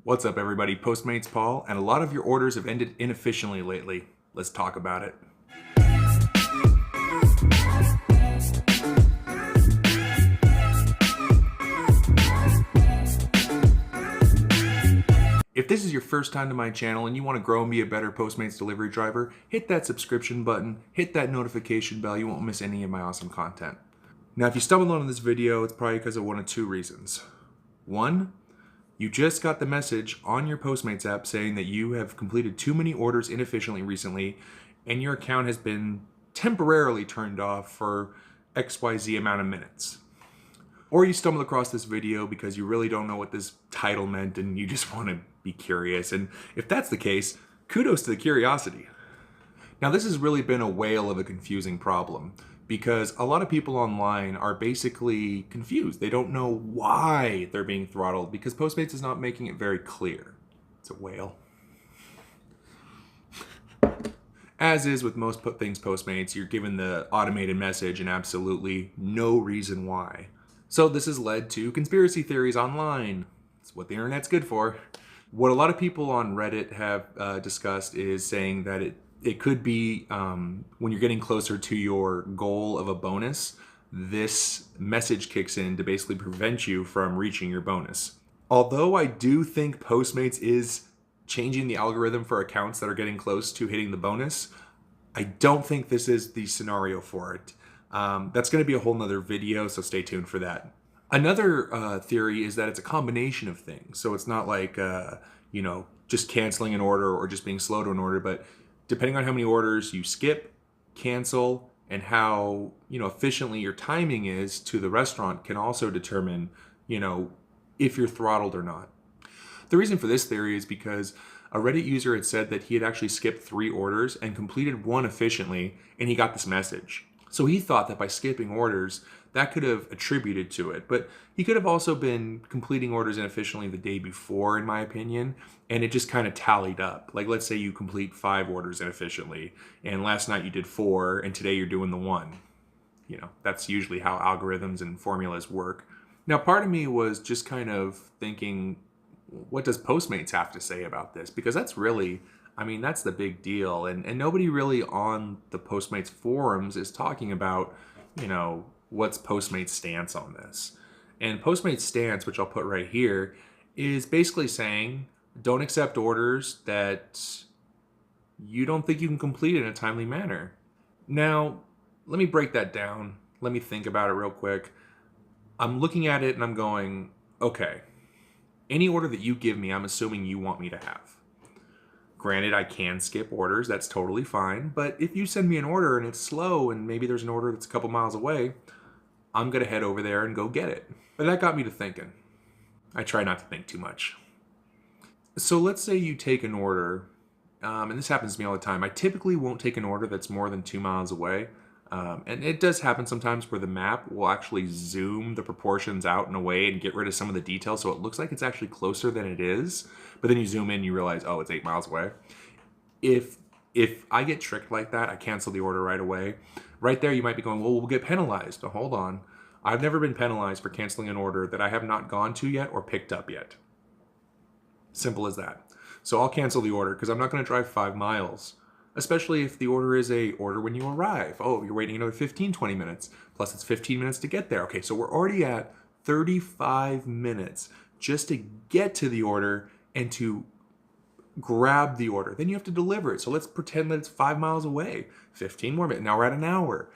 What's up, everybody? Postmates Paul, and a lot of your orders have ended inefficiently lately. Let's talk about it. If this is your first time to my channel and you want to grow and be a better Postmates delivery driver, hit that subscription button, hit that notification bell, you won't miss any of my awesome content. Now, if you stumbled on this video, it's probably because of one of two reasons. One, you just got the message on your Postmates app saying that you have completed too many orders inefficiently recently and your account has been temporarily turned off for XYZ amount of minutes. Or you stumbled across this video because you really don't know what this title meant and you just want to be curious. And if that's the case, kudos to the curiosity. Now, this has really been a whale of a confusing problem because a lot of people online are basically confused. They don't know why they're being throttled because Postmates is not making it very clear. It's a whale. As is with most things Postmates, you're given the automated message and absolutely no reason why. So this has led to conspiracy theories online. It's what the internet's good for. What a lot of people on Reddit have discussed is saying that it could be when you're getting closer to your goal of a bonus, this message kicks in to basically prevent you from reaching your bonus. Although I do think Postmates is changing the algorithm for accounts that are getting close to hitting the bonus, I don't think this is the scenario for it. That's going to be a whole nother video, so stay tuned for that. Another theory is that it's a combination of things. So it's not like, just canceling an order or just being slow to an order, but depending on how many orders you skip, cancel, and how, efficiently your timing is to the restaurant can also determine, if you're throttled or not. The reason for this theory is because a Reddit user had said that he had actually skipped 3 orders and completed one efficiently, and he got this message. So he thought that by skipping orders, that could have attributed to it. But he could have also been completing orders inefficiently the day before, in my opinion, and it just kind of tallied up. Like, let's say you complete 5 orders inefficiently, and last night you did 4, and today you're doing the 1. That's usually how algorithms and formulas work. Now, part of me was just kind of thinking, what does Postmates have to say about this? Because that's really, that's the big deal. And nobody really on the Postmates forums is talking about, what's Postmates' stance on this. And Postmates' stance, which I'll put right here, is basically saying, don't accept orders that you don't think you can complete in a timely manner. Now, let me break that down. Let me think about it real quick. I'm looking at it and I'm going, okay, any order that you give me, I'm assuming you want me to have. Granted, I can skip orders, that's totally fine, but if you send me an order and it's slow and maybe there's an order that's a couple miles away, I'm gonna head over there and go get it. But that got me to thinking. I try not to think too much. So let's say you take an order, and this happens to me all the time. I typically won't take an order that's more than 2 miles away. And it does happen sometimes where the map will actually zoom the proportions out in a way and get rid of some of the details so it looks like it's actually closer than it is. But then you zoom in, you realize, oh, it's 8 miles away. If I get tricked like that, I cancel the order right away. Right there, you might be going, well, we'll get penalized. Oh, hold on. I've never been penalized for canceling an order that I have not gone to yet or picked up yet. Simple as that. So I'll cancel the order because I'm not going to drive 5 miles. Especially if the order is a order when you arrive. Oh, you're waiting another 15, 20 minutes. Plus it's 15 minutes to get there. Okay, so we're already at 35 minutes just to get to the order and to grab the order. Then you have to deliver it. So let's pretend that it's 5 miles away. 15 more minutes. Now we're at an hour.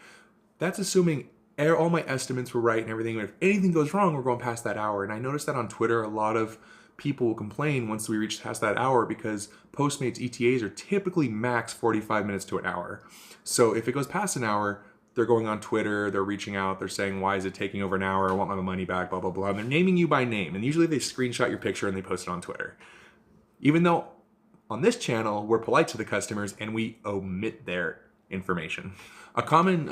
That's assuming all my estimates were right and everything. If anything goes wrong, we're going past that hour. And I noticed that on Twitter, a lot of people will complain once we reach past that hour because Postmates ETAs are typically max 45 minutes to an hour. So if it goes past an hour, they're going on Twitter, they're reaching out, they're saying, why is it taking over an hour? I want my money back, blah, blah, blah. And they're naming you by name. And usually they screenshot your picture and they post it on Twitter. Even though on this channel, we're polite to the customers and we omit their information. A common,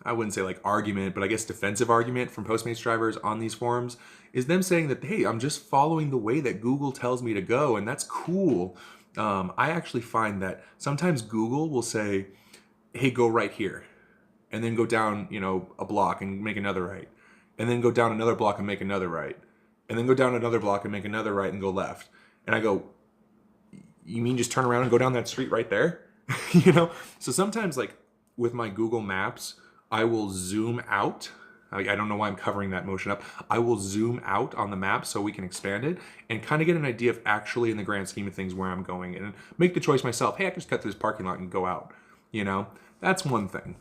I wouldn't say like argument, but I guess defensive argument from Postmates drivers on these forums is them saying that, hey, I'm just following the way that Google tells me to go, and that's cool. I actually find that sometimes Google will say, hey, go right here, and then go down, a block and make another right, and then go down another block and make another right. and then go down another block and make another right and go left. And I go, you mean just turn around and go down that street right there? You know? So sometimes, like with my Google Maps, I will zoom out. I don't know why I'm covering that motion up. I will zoom out on the map so we can expand it and kind of get an idea of actually, in the grand scheme of things, where I'm going, and make the choice myself. Hey, I can just cut through this parking lot and go out. You know? That's one thing.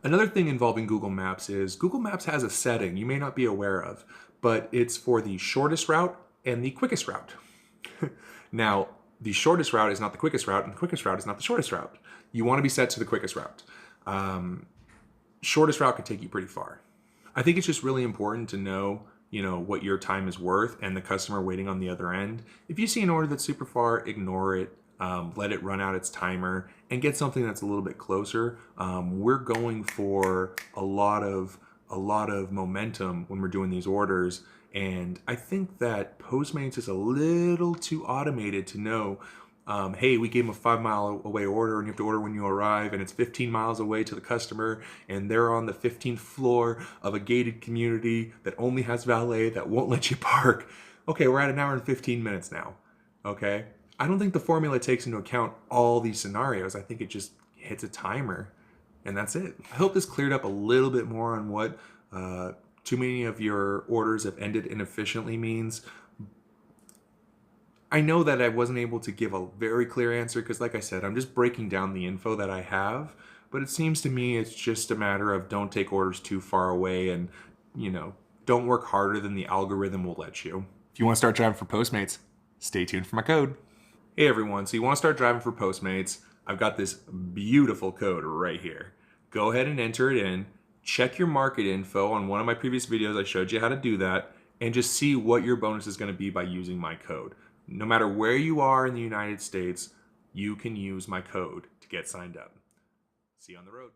Another thing involving Google Maps is Google Maps has a setting you may not be aware of, but it's for the shortest route and the quickest route. Now, the shortest route is not the quickest route, and the quickest route is not the shortest route. You want to be set to the quickest route. Shortest route could take you pretty far. I think it's just really important to know, what your time is worth and the customer waiting on the other end. If you see an order that's super far, ignore it. Let it run out its timer and get something that's a little bit closer. We're going for a lot of momentum when we're doing these orders. And I think that Postmates is a little too automated to know, hey, we gave them a 5-mile away order and you have to order when you arrive, and it's 15 miles away to the customer, and they're on the 15th floor of a gated community that only has valet that won't let you park. Okay, we're at 1 hour and 15 minutes now. Okay? I don't think the formula takes into account all these scenarios. I think it just hits a timer, and that's it. I hope this cleared up a little bit more on what too many of your orders have ended inefficiently means. I know that I wasn't able to give a very clear answer because, like I said, I'm just breaking down the info that I have. But it seems to me it's just a matter of don't take orders too far away and, don't work harder than the algorithm will let you. If you want to start driving for Postmates, stay tuned for my code. Hey everyone, so you want to start driving for Postmates? I've got this beautiful code right here. Go ahead and enter it in. Check your market info. On one of my previous videos, I showed you how to do that, and just see what your bonus is going to be by using my code. No matter where you are in the United States, you can use my code to get signed up. See you on the road.